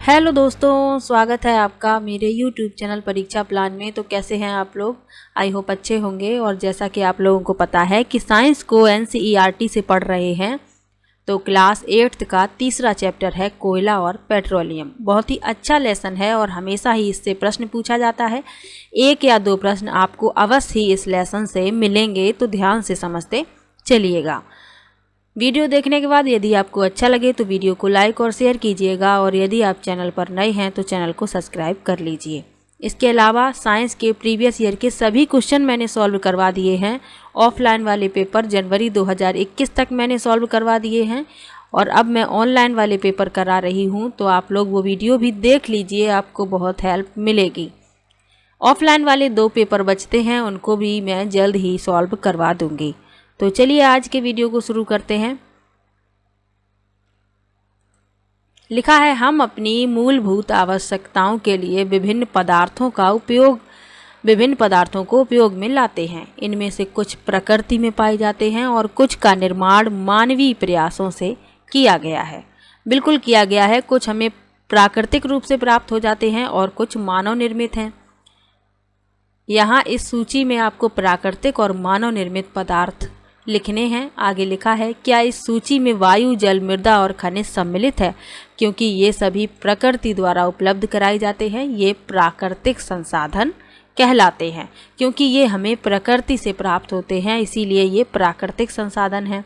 Hello दोस्तों, स्वागत है आपका मेरे यूट्यूब चैनल परीक्षा प्लान में। तो कैसे हैं आप लोग? आई होप अच्छे होंगे। और जैसा कि आप लोगों को पता है कि साइंस को एनसीईआरटी से पढ़ रहे हैं, तो क्लास 8th का तीसरा चैप्टर है कोयला और पेट्रोलियम। बहुत ही अच्छा लेसन है और हमेशा ही इससे प्रश्न पूछा जाता है। एक या दो प्रश्न आपको अवश्य ही इस लेसन से मिलेंगे, तो ध्यान से समझते चलिएगा। वीडियो देखने के बाद यदि आपको अच्छा लगे तो वीडियो को लाइक और शेयर कीजिएगा, और यदि आप चैनल पर नए हैं तो चैनल को सब्सक्राइब कर लीजिए। इसके अलावा साइंस के प्रीवियस ईयर के सभी क्वेश्चन मैंने सॉल्व करवा दिए हैं। ऑफलाइन वाले पेपर जनवरी 2021 तक मैंने सॉल्व करवा दिए हैं, और अब मैं ऑनलाइन वाले पेपर करा रही हूँ, तो आप लोग वो वीडियो भी देख लीजिए, आपको बहुत हेल्प मिलेगी। ऑफलाइन वाले 2 पेपर बचते हैं, उनको भी मैं जल्द ही सॉल्व करवा दूँगी। तो चलिए आज के वीडियो को शुरू करते हैं। लिखा है, हम अपनी मूलभूत आवश्यकताओं के लिए विभिन्न पदार्थों को उपयोग में लाते हैं। इनमें से कुछ प्रकृति में पाए जाते हैं और कुछ का निर्माण मानवीय प्रयासों से किया गया है। बिल्कुल किया गया है। कुछ हमें प्राकृतिक रूप से प्राप्त हो जाते हैं और कुछ मानव निर्मित हैं। यहाँ इस सूची में आपको प्राकृतिक और मानव निर्मित पदार्थ लिखने हैं। आगे लिखा है, क्या इस सूची में वायु, जल, मृदा और खनिज सम्मिलित है? क्योंकि ये सभी प्रकृति द्वारा उपलब्ध कराए जाते हैं, ये प्राकृतिक संसाधन कहलाते हैं। क्योंकि ये हमें प्रकृति से प्राप्त होते हैं, इसीलिए ये प्राकृतिक संसाधन हैं।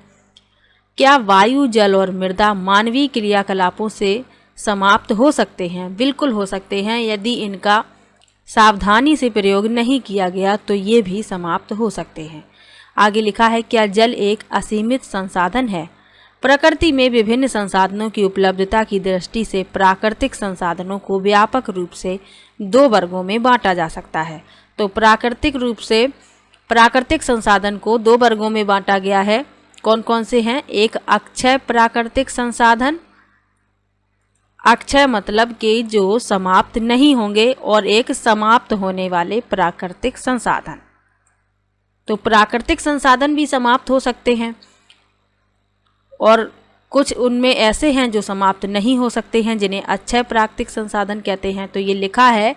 क्या वायु, जल और मृदा मानवीय क्रियाकलापों से समाप्त हो सकते हैं? बिल्कुल हो सकते हैं। यदि इनका सावधानी से प्रयोग नहीं किया गया तो ये भी समाप्त हो सकते हैं। आगे लिखा है, क्या जल एक असीमित संसाधन है? प्रकृति में विभिन्न संसाधनों की उपलब्धता की दृष्टि से प्राकृतिक संसाधनों को व्यापक रूप से 2 वर्गों में बांटा जा सकता है। तो प्राकृतिक संसाधन को 2 वर्गों में बांटा गया है। कौन कौन से हैं? एक अक्षय प्राकृतिक संसाधन, अक्षय मतलब कि जो समाप्त नहीं होंगे, और एक समाप्त होने वाले प्राकृतिक संसाधन। तो प्राकृतिक संसाधन भी समाप्त हो सकते हैं, और कुछ उनमें ऐसे हैं जो समाप्त नहीं हो सकते हैं, जिन्हें अक्षय प्राकृतिक संसाधन कहते हैं। तो ये लिखा है,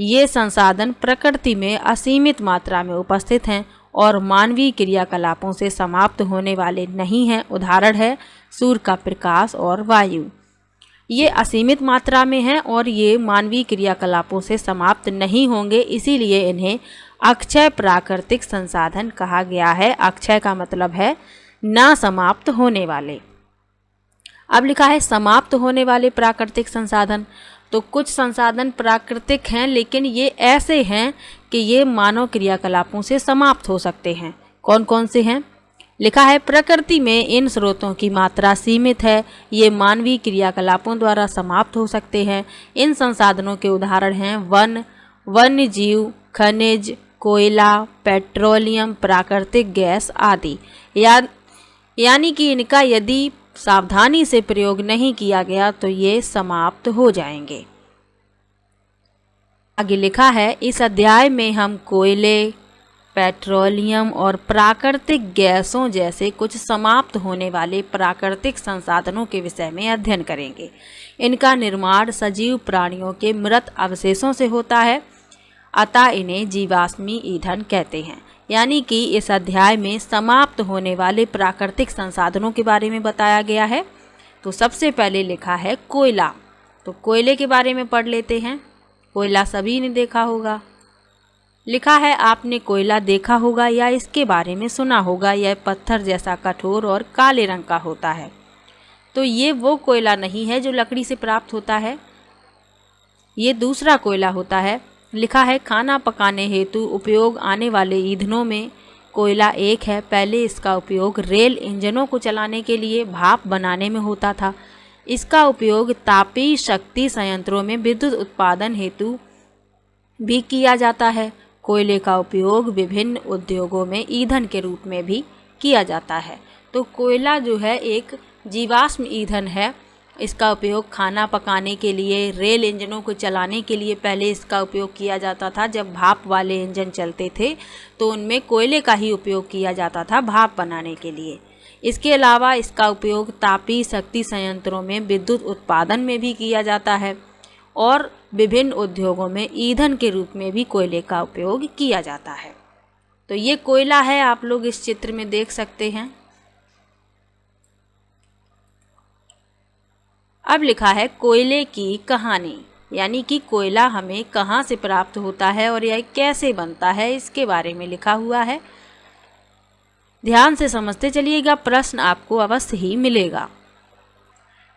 ये संसाधन प्रकृति में असीमित मात्रा में उपस्थित हैं और मानवीय क्रियाकलापों से समाप्त होने वाले नहीं हैं। उदाहरण है सूर्य का प्रकाश और वायु। ये असीमित मात्रा में हैं और ये मानवीय क्रियाकलापों से समाप्त नहीं होंगे, इसीलिए इन्हें अक्षय प्राकृतिक संसाधन कहा गया है। अक्षय का मतलब है ना समाप्त होने वाले। अब लिखा है समाप्त होने वाले प्राकृतिक संसाधन। तो कुछ संसाधन प्राकृतिक हैं, लेकिन ये ऐसे हैं कि ये मानव क्रियाकलापों से समाप्त हो सकते हैं। कौन कौन से हैं? लिखा है, प्रकृति में इन स्रोतों की मात्रा सीमित है, ये मानवीय क्रियाकलापों द्वारा समाप्त हो सकते हैं। इन संसाधनों के उदाहरण हैं वन्य जीव, खनिज, कोयला, पेट्रोलियम, प्राकृतिक गैस आदि। यानी कि इनका यदि सावधानी से प्रयोग नहीं किया गया तो ये समाप्त हो जाएंगे। आगे लिखा है, इस अध्याय में हम कोयले, पेट्रोलियम और प्राकृतिक गैसों जैसे कुछ समाप्त होने वाले प्राकृतिक संसाधनों के विषय में अध्ययन करेंगे। इनका निर्माण सजीव प्राणियों के मृत अवशेषों से होता है, अतः इन्हें जीवाश्मी ईंधन कहते हैं। यानी कि इस अध्याय में समाप्त होने वाले प्राकृतिक संसाधनों के बारे में बताया गया है। तो सबसे पहले लिखा है कोयला। तो कोयले के बारे में पढ़ लेते हैं। कोयला सभी ने देखा होगा। लिखा है, आपने कोयला देखा होगा या इसके बारे में सुना होगा। यह पत्थर जैसा कठोर और काले रंग का होता है। तो ये वो कोयला नहीं है जो लकड़ी से प्राप्त होता है, ये दूसरा कोयला होता है। लिखा है, खाना पकाने हेतु उपयोग आने वाले ईंधनों में कोयला एक है। पहले इसका उपयोग रेल इंजनों को चलाने के लिए भाप बनाने में होता था। इसका उपयोग तापीय शक्ति संयंत्रों में विद्युत उत्पादन हेतु भी किया जाता है। कोयले का उपयोग विभिन्न उद्योगों में ईंधन के रूप में भी किया जाता है। तो कोयला जो है एक जीवाश्म ईंधन है। इसका उपयोग खाना पकाने के लिए, रेल इंजनों को चलाने के लिए पहले इसका उपयोग किया जाता था। जब भाप वाले इंजन चलते थे तो उनमें कोयले का ही उपयोग किया जाता था भाप बनाने के लिए। इसके अलावा इसका उपयोग तापीय शक्ति संयंत्रों में विद्युत उत्पादन में भी किया जाता है। और विभिन्न उद्योगों में ईंधन के रूप में भी कोयले का उपयोग किया जाता है। तो ये कोयला है, आप लोग इस चित्र में देख सकते हैं। अब लिखा है कोयले की कहानी, यानी कि कोयला हमें कहाँ से प्राप्त होता है और यह कैसे बनता है, इसके बारे में लिखा हुआ है। ध्यान से समझते चलिएगा, प्रश्न आपको अवश्य ही मिलेगा।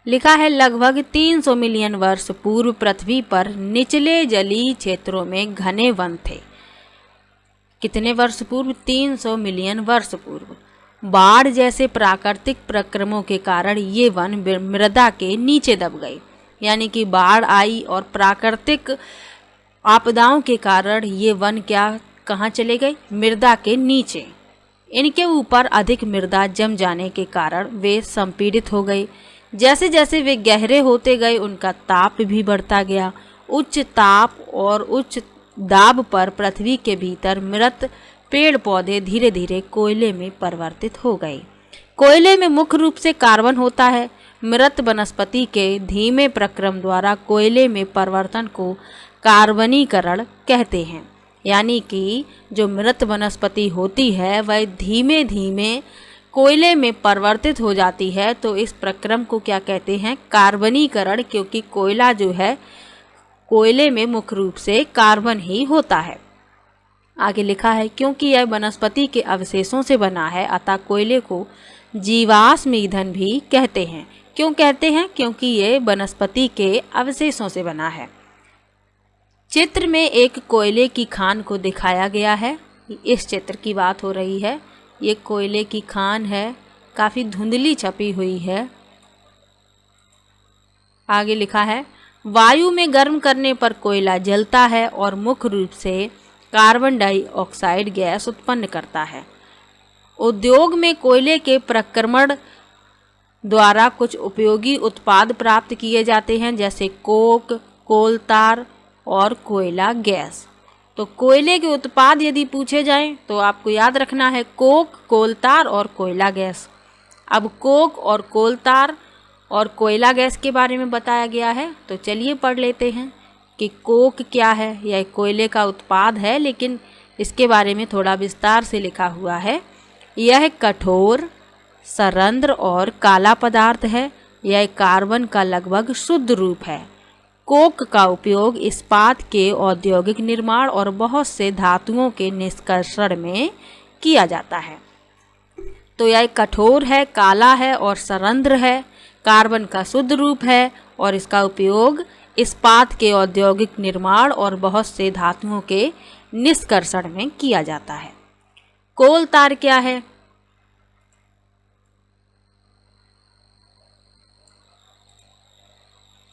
लिखा है लगभग 300 मिलियन वर्ष पूर्व पृथ्वी पर निचले जलीय क्षेत्रों में घने वन थे। कितने वर्ष पूर्व? 300 मिलियन वर्ष पूर्व। बाढ़ जैसे प्राकृतिक प्रक्रमों के कारण ये वन मृदा के नीचे दब गए, यानी कि बाढ़ आई और प्राकृतिक आपदाओं के कारण ये वन कहाँ चले गए? मृदा के नीचे। इनके ऊपर अधिक मृदा जम जाने के कारण वे संपीड़ित हो गए। जैसे जैसे वे गहरे होते गए उनका ताप भी बढ़ता गया। उच्च ताप और उच्च दाब पर पृथ्वी के भीतर मृत पेड़ पौधे धीरे धीरे कोयले में परिवर्तित हो गए। कोयले में मुख्य रूप से कार्बन होता है। मृत वनस्पति के धीमे प्रक्रम द्वारा कोयले में परिवर्तन को कार्बनीकरण कहते हैं, यानी कि जो मृत वनस्पति होती है वह धीमे धीमे कोयले में परिवर्तित हो जाती है। तो इस प्रक्रम को क्या कहते हैं? कार्बनीकरण, क्योंकि कोयला जो है, कोयले में मुख्य रूप से कार्बन ही होता है। आगे लिखा है क्योंकि यह वनस्पति के अवशेषों से बना है अतः कोयले को जीवाश्म ईंधन भी कहते हैं। क्यों कहते हैं? क्योंकि ये वनस्पति के अवशेषों से बना है। चित्र में एक कोयले की खान को दिखाया गया है। इस चित्र की बात हो रही है। ये कोयले की खान है, काफ़ी धुंधली छपी हुई है। आगे लिखा है वायु में गर्म करने पर कोयला जलता है और मुख्य रूप से कार्बन डाइऑक्साइड गैस उत्पन्न करता है। उद्योग में कोयले के प्रक्रमण द्वारा कुछ उपयोगी उत्पाद प्राप्त किए जाते हैं, जैसे कोक, कोलतार और कोयला गैस। तो कोयले के उत्पाद यदि पूछे जाएं तो आपको याद रखना है कोक, कोलतार और कोयला गैस। अब कोक और कोलतार और कोयला गैस के बारे में बताया गया है, तो चलिए पढ़ लेते हैं कि कोक क्या है। यह कोयले का उत्पाद है, लेकिन इसके बारे में थोड़ा विस्तार से लिखा हुआ है। यह कठोर, सरंध्र और काला पदार्थ है। यह कार्बन का लगभग शुद्ध रूप है। कोक का उपयोग इस्पात के औद्योगिक निर्माण और बहुत से धातुओं के निष्कर्षण में किया जाता है। तो यह कठोर है, काला है और सरंध्र है, कार्बन का शुद्ध रूप है और इसका उपयोग इस्पात के औद्योगिक निर्माण और बहुत से धातुओं के निष्कर्षण में किया जाता है। कोलतार क्या है?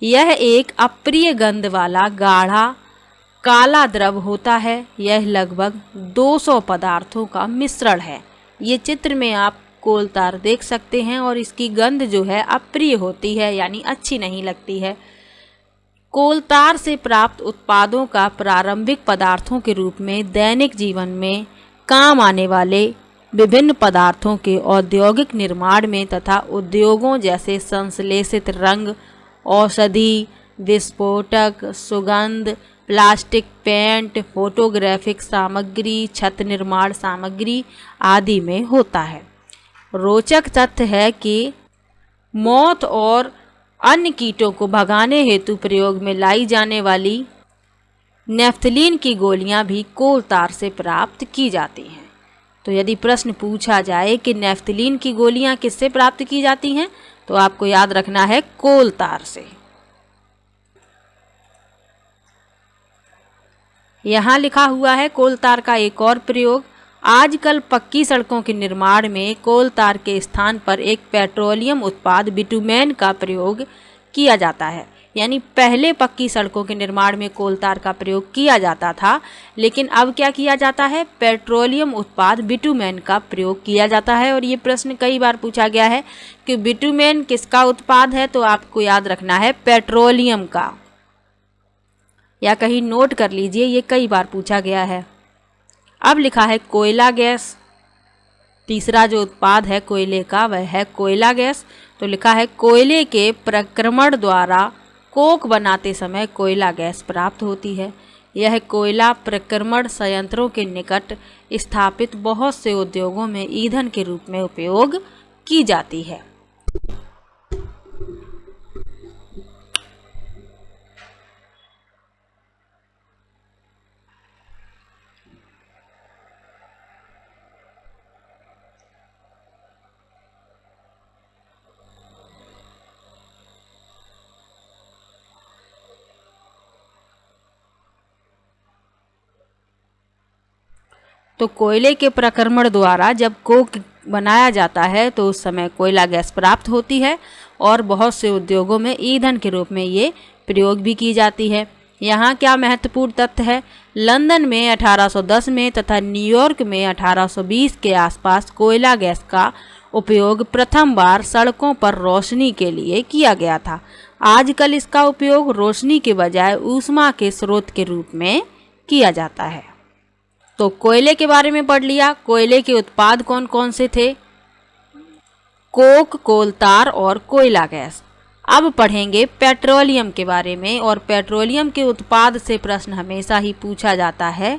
यह एक अप्रिय गंध वाला गाढ़ा काला द्रव होता है। यह लगभग 200 पदार्थों का मिश्रण है। ये चित्र में आप कोलतार देख सकते हैं और इसकी गंध जो है अप्रिय होती है, यानी अच्छी नहीं लगती है। कोलतार से प्राप्त उत्पादों का प्रारंभिक पदार्थों के रूप में दैनिक जीवन में काम आने वाले विभिन्न पदार्थों के औद्योगिक निर्माण में तथा उद्योगों जैसे संश्लेषित रंग, औषधि, विस्फोटक, सुगंध, प्लास्टिक, पेंट, फोटोग्राफिक सामग्री, छत निर्माण सामग्री आदि में होता है। रोचक तथ्य है कि मौत और अन्य कीटों को भगाने हेतु प्रयोग में लाई जाने वाली नेफ्थलीन की गोलियां भी कोलतार से प्राप्त की जाती हैं। तो यदि प्रश्न पूछा जाए कि नेफ्थलीन की गोलियां किससे प्राप्त की जाती हैं, तो आपको याद रखना है कोलतार से। यहाँ लिखा हुआ है कोलतार का एक और प्रयोग। आजकल पक्की सड़कों के निर्माण में कोलतार के स्थान पर एक पेट्रोलियम उत्पाद बिटुमेन का प्रयोग किया जाता है। यानी पहले पक्की सड़कों के निर्माण में कोलतार का प्रयोग किया जाता था, लेकिन अब क्या किया जाता है? पेट्रोलियम उत्पाद बिटुमेन का प्रयोग किया जाता है। और ये प्रश्न कई बार पूछा गया है कि बिटुमेन किसका उत्पाद है, तो आपको याद रखना है पेट्रोलियम का, या कहीं नोट कर लीजिए, ये कई बार पूछा गया है। अब लिखा है कोयला गैस। तीसरा जो उत्पाद है कोयले का वह है कोयला गैस। तो लिखा है कोयले के प्रक्रमण द्वारा कोक बनाते समय कोयला गैस प्राप्त होती है। यह कोयला प्रक्रमण संयंत्रों के निकट स्थापित बहुत से उद्योगों में ईंधन के रूप में उपयोग की जाती है। तो कोयले के प्रक्रमण द्वारा जब कोक बनाया जाता है तो उस समय कोयला गैस प्राप्त होती है और बहुत से उद्योगों में ईंधन के रूप में ये प्रयोग भी की जाती है। यहाँ क्या महत्वपूर्ण तथ्य है? लंदन में 1810 में तथा न्यूयॉर्क में 1820 के आसपास कोयला गैस का उपयोग प्रथम बार सड़कों पर रोशनी के लिए किया गया था। आजकल इसका उपयोग रोशनी के बजाय ऊष्मा के स्रोत के रूप में किया जाता है। तो कोयले के बारे में पढ़ लिया। कोयले के उत्पाद कौन कौन से थे? कोक, कोलतार और कोयला गैस। अब पढ़ेंगे पेट्रोलियम के बारे में, और पेट्रोलियम के उत्पाद से प्रश्न हमेशा ही पूछा जाता है,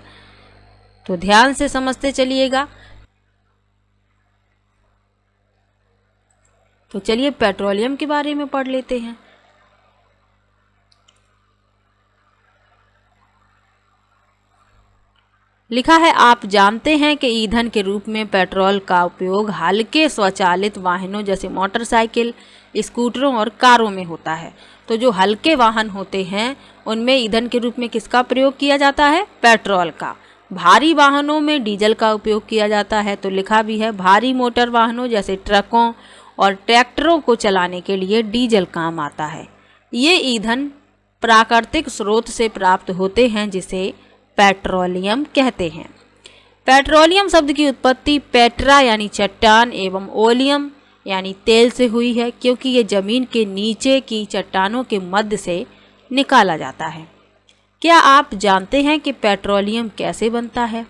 तो ध्यान से समझते चलिएगा। तो चलिए पेट्रोलियम के बारे में पढ़ लेते हैं। लिखा है, आप जानते हैं कि ईंधन के रूप में पेट्रोल का उपयोग हल्के स्वचालित वाहनों जैसे मोटरसाइकिल, स्कूटरों और कारों में होता है। तो जो हल्के वाहन होते हैं उनमें ईंधन के रूप में किसका प्रयोग किया जाता है? पेट्रोल का। भारी वाहनों में डीजल का उपयोग किया जाता है। तो लिखा भी है, भारी मोटर वाहनों जैसे ट्रकों और ट्रैक्टरों को चलाने के लिए डीजल काम आता है। ये ईंधन प्राकृतिक स्रोत से प्राप्त होते हैं जिसे पेट्रोलियम कहते हैं। पेट्रोलियम शब्द की उत्पत्ति पेट्रा यानी चट्टान एवं ओलियम यानी तेल से हुई है, क्योंकि ये जमीन के नीचे की चट्टानों के मध्य से निकाला जाता है। क्या आप जानते हैं कि पेट्रोलियम कैसे बनता है?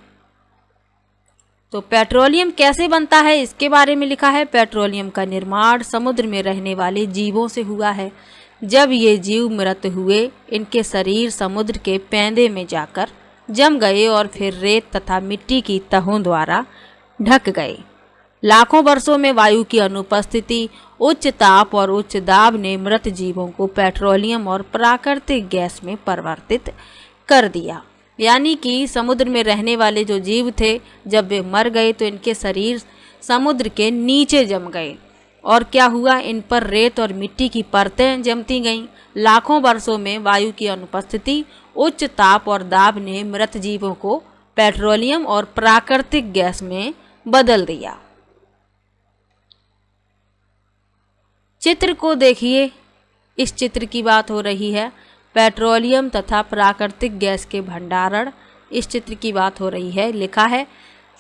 तो पेट्रोलियम कैसे बनता है इसके बारे में लिखा है, पेट्रोलियम का निर्माण समुद्र में रहने वाले जीवों से हुआ है। जब ये जीव मृत हुए, इनके शरीर समुद्र के पैंदे में जाकर जम गए और फिर रेत तथा मिट्टी की तहों द्वारा ढक गए। लाखों वर्षों में वायु की अनुपस्थिति, उच्च ताप और उच्च दाब ने मृत जीवों को पेट्रोलियम और प्राकृतिक गैस में परिवर्तित कर दिया। यानी कि समुद्र में रहने वाले जो जीव थे, जब वे मर गए तो इनके शरीर समुद्र के नीचे जम गए और क्या हुआ, इन पर रेत और मिट्टी की परतें जमती गईं। लाखों वर्षों में वायु की अनुपस्थिति, उच्च ताप और दाब ने मृत जीवों को पेट्रोलियम और प्राकृतिक गैस में बदल दिया। चित्र को देखिए, इस चित्र की बात हो रही है, पेट्रोलियम तथा प्राकृतिक गैस के भंडारण, इस चित्र की बात हो रही है। लिखा है,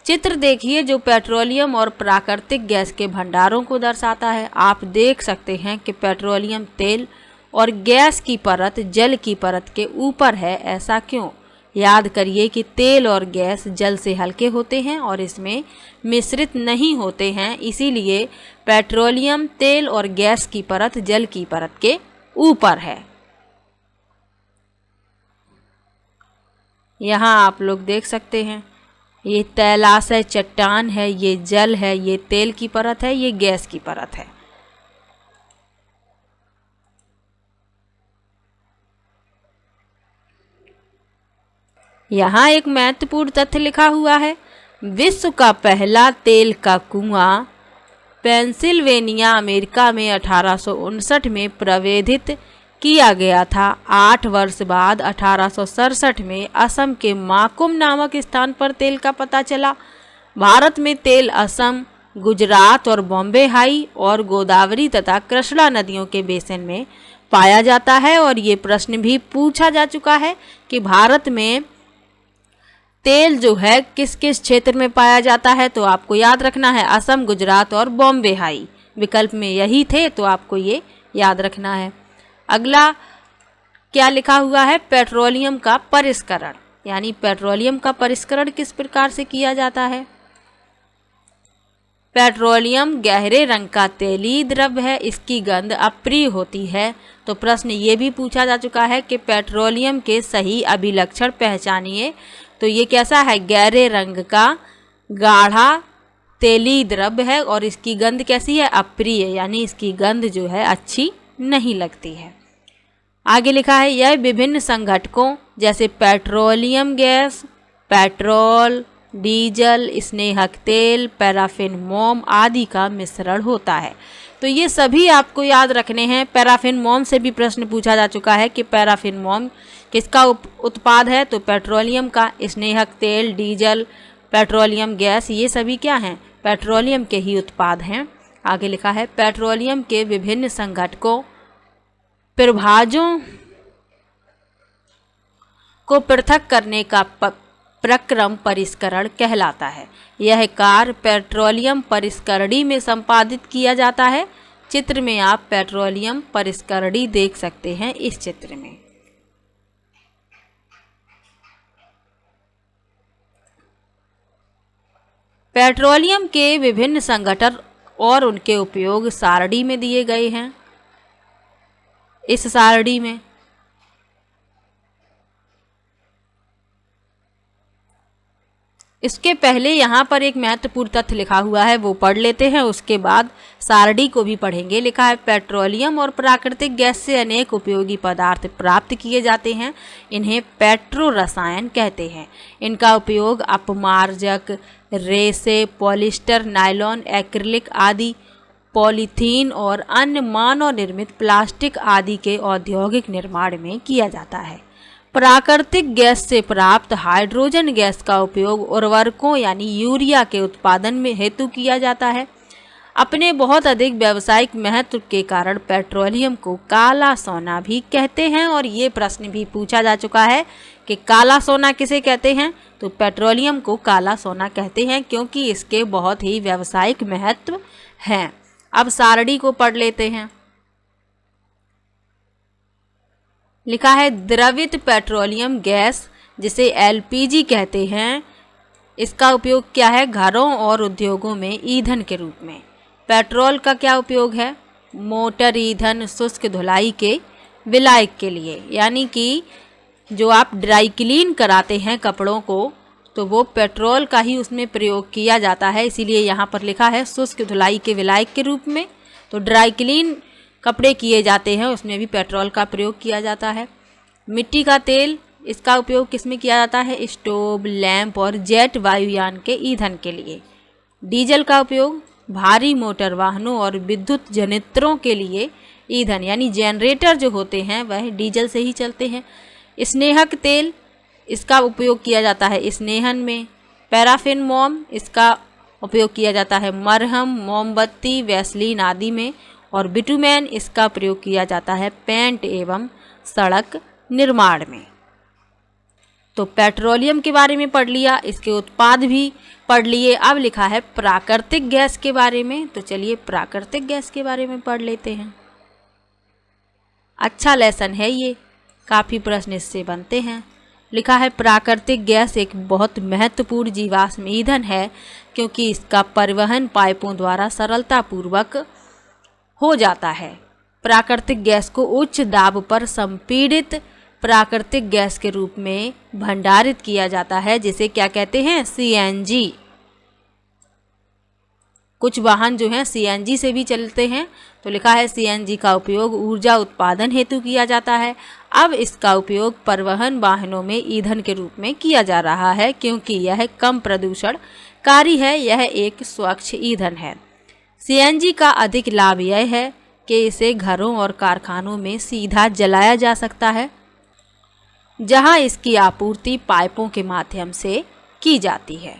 चित्र देखिए जो पेट्रोलियम और प्राकृतिक गैस के भंडारों को दर्शाता है। आप देख सकते हैं कि पेट्रोलियम तेल और गैस की परत जल की परत के ऊपर है। ऐसा क्यों? याद करिए कि तेल और गैस जल से हल्के होते हैं और इसमें मिश्रित नहीं होते हैं, इसीलिए पेट्रोलियम तेल और गैस की परत जल की परत के ऊपर है। यहाँ आप लोग देख सकते हैं, ये तैलाशय चट्टान है, ये जल है, ये तेल की परत है, ये गैस की परत है। यहाँ एक महत्वपूर्ण तथ्य लिखा हुआ है, विश्व का पहला तेल का कुआं पेंसिल्वेनिया अमेरिका में 1859 में प्रवेशित किया गया था। 8 वर्ष बाद 1867 में असम के माकुम नामक स्थान पर तेल का पता चला। भारत में तेल असम, गुजरात और बॉम्बे हाई और गोदावरी तथा कृष्णा नदियों के बेसिन में पाया जाता है। और ये प्रश्न भी पूछा जा चुका है कि भारत में तेल जो है किस किस क्षेत्र में पाया जाता है, तो आपको याद रखना है असम, गुजरात और बॉम्बे हाई विकल्प में यही थे, तो आपको ये याद रखना है। अगला क्या लिखा हुआ है, पेट्रोलियम का परिष्करण, यानी पेट्रोलियम का परिष्करण किस प्रकार से किया जाता है। पेट्रोलियम गहरे रंग का तेलीय द्रव्य है, इसकी गंध अप्रिय होती है। तो प्रश्न ये भी पूछा जा चुका है कि पेट्रोलियम के सही अभिलक्षण पहचानिए। तो ये कैसा है? गहरे रंग का गाढ़ा तेलीय द्रव्य है और इसकी गंध कैसी है? अप्रिय, यानी इसकी गंध जो है अच्छी नहीं लगती है। आगे लिखा है यह विभिन्न संघटकों जैसे पेट्रोलियम गैस, पेट्रोल, डीजल, स्नेहक तेल, पैराफिन मोम आदि का मिश्रण होता है। तो ये सभी आपको याद रखने हैं। पैराफिन मोम से भी प्रश्न पूछा जा चुका है कि पैराफिन मोम किसका उत्पाद है? तो पेट्रोलियम का। स्नेहक तेल, डीजल, पेट्रोलियम गैस, ये सभी क्या हैं? पेट्रोलियम के ही उत्पाद हैं। आगे लिखा है पेट्रोलियम के विभिन्न संघटकों प्रभाजों को पृथक करने का प्रक्रम परिष्करण कहलाता है। यह कार्य पेट्रोलियम परिष्करणी में संपादित किया जाता है। चित्र में आप पेट्रोलियम परिष्करणी देख सकते हैं। इस चित्र में पेट्रोलियम के विभिन्न संघटन और उनके उपयोग सारणी में दिए गए हैं। इस सारणी में इसके पहले यहाँ पर एक महत्वपूर्ण तथ्य लिखा हुआ है, वो पढ़ लेते हैं, उसके बाद सारणी को भी पढ़ेंगे। लिखा है पेट्रोलियम और प्राकृतिक गैस से अनेक उपयोगी पदार्थ प्राप्त किए जाते हैं। इन्हें पेट्रो रसायन कहते हैं। इनका उपयोग अपमार्जक, रेसे, पॉलिस्टर, नायलॉन, एक्रिलिक आदि, पॉलीथीन और अन्य मानव निर्मित प्लास्टिक आदि के औद्योगिक निर्माण में किया जाता है। प्राकृतिक गैस से प्राप्त हाइड्रोजन गैस का उपयोग उर्वरकों यानी यूरिया के उत्पादन में हेतु किया जाता है। अपने बहुत अधिक व्यावसायिक महत्व के कारण पेट्रोलियम को काला सोना भी कहते हैं। और ये प्रश्न भी पूछा जा चुका है कि काला सोना किसे कहते हैं? तो पेट्रोलियम को काला सोना कहते हैं क्योंकि इसके बहुत ही व्यावसायिक महत्व हैं। अब सारणी को पढ़ लेते हैं। लिखा है द्रवित पेट्रोलियम गैस जिसे एलपीजी कहते हैं, इसका उपयोग क्या है? घरों और उद्योगों में ईंधन के रूप में। पेट्रोल का क्या उपयोग है? मोटर ईंधन, शुष्क धुलाई के विलायक के लिए, यानी कि जो आप ड्राई क्लीन कराते हैं कपड़ों को, तो वो पेट्रोल का ही उसमें प्रयोग किया जाता है। इसीलिए यहाँ पर लिखा है शुष्क धुलाई के विलायक के रूप में। तो ड्राई क्लीन कपड़े किए जाते हैं, उसमें भी पेट्रोल का प्रयोग किया जाता है। मिट्टी का तेल, इसका उपयोग किस में किया जाता है? स्टोव, लैंप और जेट वायुयान के ईंधन के लिए। डीजल का उपयोग भारी मोटर वाहनों और विद्युत जनरेटरों के लिए ईंधन, यानी जनरेटर जो होते हैं वह डीजल से ही चलते हैं। स्नेहक तेल, इसका उपयोग किया जाता है स्नेहन में। पैराफिन मोम, इसका उपयोग किया जाता है मरहम, मोमबत्ती, वैसलीन आदि में। और बिटुमेन, इसका प्रयोग किया जाता है पेंट एवं सड़क निर्माण में। तो पेट्रोलियम के बारे में पढ़ लिया, इसके उत्पाद भी पढ़ लिए। अब लिखा है प्राकृतिक गैस के बारे में। तो चलिए प्राकृतिक गैस के बारे में पढ़ लेते हैं। अच्छा लेसन है ये, काफ़ी प्रश्न इससे बनते हैं। लिखा है प्राकृतिक गैस एक बहुत महत्वपूर्ण जीवाश्म ईंधन है क्योंकि इसका परिवहन पाइपों द्वारा सरलतापूर्वक हो जाता है। प्राकृतिक गैस को उच्च दाब पर संपीड़ित प्राकृतिक गैस के रूप में भंडारित किया जाता है, जिसे क्या कहते हैं? सीएनजी। कुछ वाहन जो हैं सीएनजी से भी चलते हैं। तो लिखा है सीएनजी का उपयोग ऊर्जा उत्पादन हेतु किया जाता है। अब इसका उपयोग परिवहन वाहनों में ईंधन के रूप में किया जा रहा है क्योंकि यह कम प्रदूषणकारी है, यह एक स्वच्छ ईंधन है। सीएनजी का अधिक लाभ यह है कि इसे घरों और कारखानों में सीधा जलाया जा सकता है, जहां इसकी आपूर्ति पाइपों के माध्यम से की जाती है।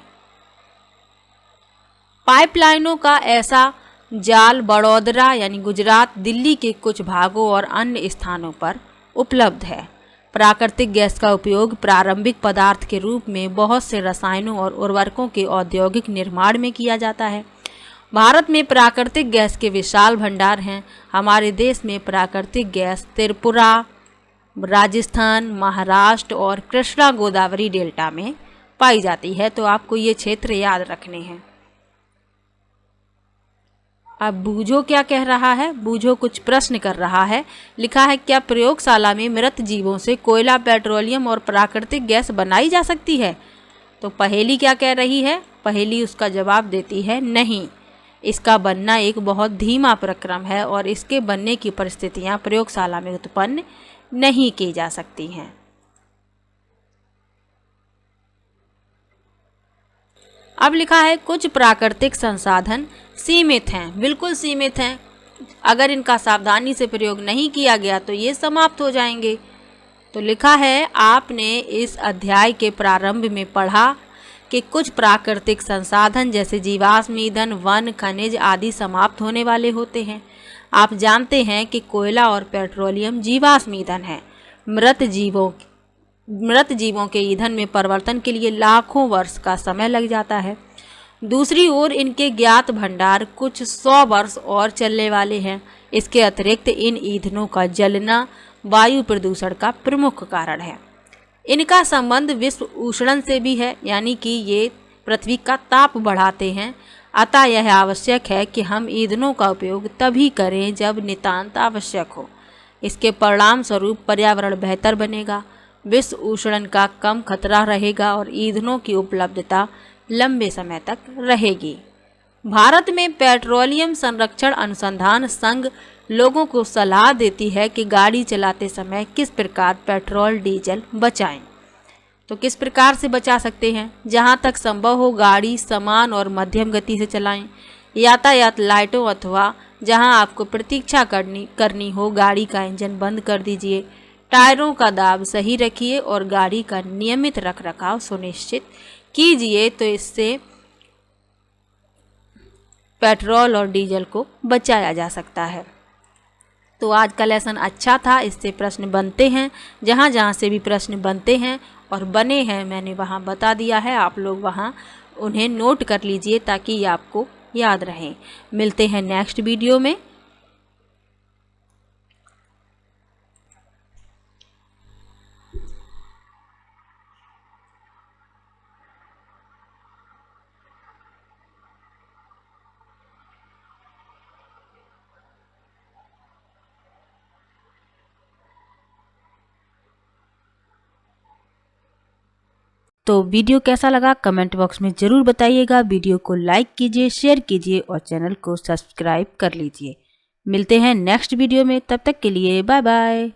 पाइपलाइनों का ऐसा जाल बड़ौदरा यानी गुजरात, दिल्ली के कुछ भागों और अन्य स्थानों पर उपलब्ध है। प्राकृतिक गैस का उपयोग प्रारंभिक पदार्थ के रूप में बहुत से रसायनों और उर्वरकों के औद्योगिक निर्माण में किया जाता है। भारत में प्राकृतिक गैस के विशाल भंडार हैं। हमारे देश में प्राकृतिक गैस त्रिपुरा, राजस्थान, महाराष्ट्र और कृष्णा गोदावरी डेल्टा में पाई जाती है। तो आपको ये क्षेत्र याद रखने हैं। अब बूझो क्या कह रहा है, बूझो कुछ प्रश्न कर रहा है। लिखा है क्या प्रयोगशाला में मृत जीवों से कोयला, पेट्रोलियम और प्राकृतिक गैस बनाई जा सकती है? तो पहेली क्या कह रही है? पहेली उसका जवाब देती है नहीं, इसका बनना एक बहुत धीमा प्रक्रम है और इसके बनने की परिस्थितियां प्रयोगशाला में उत्पन्न नहीं की जा सकती हैं। अब लिखा है कुछ प्राकृतिक संसाधन सीमित हैं। बिल्कुल सीमित हैं, अगर इनका सावधानी से प्रयोग नहीं किया गया तो ये समाप्त हो जाएंगे। तो लिखा है आपने इस अध्याय के प्रारंभ में पढ़ा कि कुछ प्राकृतिक संसाधन जैसे जीवाश्म ईंधन, वन, खनिज आदि समाप्त होने वाले होते हैं। आप जानते हैं कि कोयला और पेट्रोलियम जीवाश्म ईंधन है। मृत जीवों के ईंधन में परिवर्तन के लिए लाखों वर्ष का समय लग जाता है। दूसरी ओर इनके ज्ञात भंडार कुछ 100 वर्ष और चलने वाले हैं। इसके अतिरिक्त इन ईंधनों का जलना वायु प्रदूषण का प्रमुख कारण है। इनका संबंध विश्व उष्णन से भी है, यानी कि ये पृथ्वी का ताप बढ़ाते हैं। अतः यह आवश्यक है कि हम ईंधनों का उपयोग तभी करें जब नितांत आवश्यक हो। इसके परिणाम स्वरूप पर्यावरण बेहतर बनेगा, विश्व उष्णन का कम खतरा रहेगा और ईंधनों की उपलब्धता लंबे समय तक रहेगी। भारत में पेट्रोलियम संरक्षण अनुसंधान संघ लोगों को सलाह देती है कि गाड़ी चलाते समय किस प्रकार पेट्रोल डीजल बचाएं। तो किस प्रकार से बचा सकते हैं? जहां तक संभव हो गाड़ी समान और मध्यम गति से चलाएं। यातायात लाइटों अथवा जहां आपको प्रतीक्षा करनी हो गाड़ी का इंजन बंद कर दीजिए। टायरों का दाब सही रखिए और गाड़ी का नियमित रखरखाव सुनिश्चित कीजिए। तो इससे पेट्रोल और डीजल को बचाया जा सकता है। तो आज का लेसन अच्छा था, इससे प्रश्न बनते हैं। जहाँ जहाँ से भी प्रश्न बनते हैं और बने हैं मैंने वहाँ बता दिया है, आप लोग वहाँ उन्हें नोट कर लीजिए ताकि ये आपको याद रहें। मिलते हैं नेक्स्ट वीडियो में। तो वीडियो कैसा लगा कमेंट बॉक्स में ज़रूर बताइएगा। वीडियो को लाइक कीजिए, शेयर कीजिए और चैनल को सब्सक्राइब कर लीजिए। मिलते हैं नेक्स्ट वीडियो में, तब तक के लिए बाय बाय।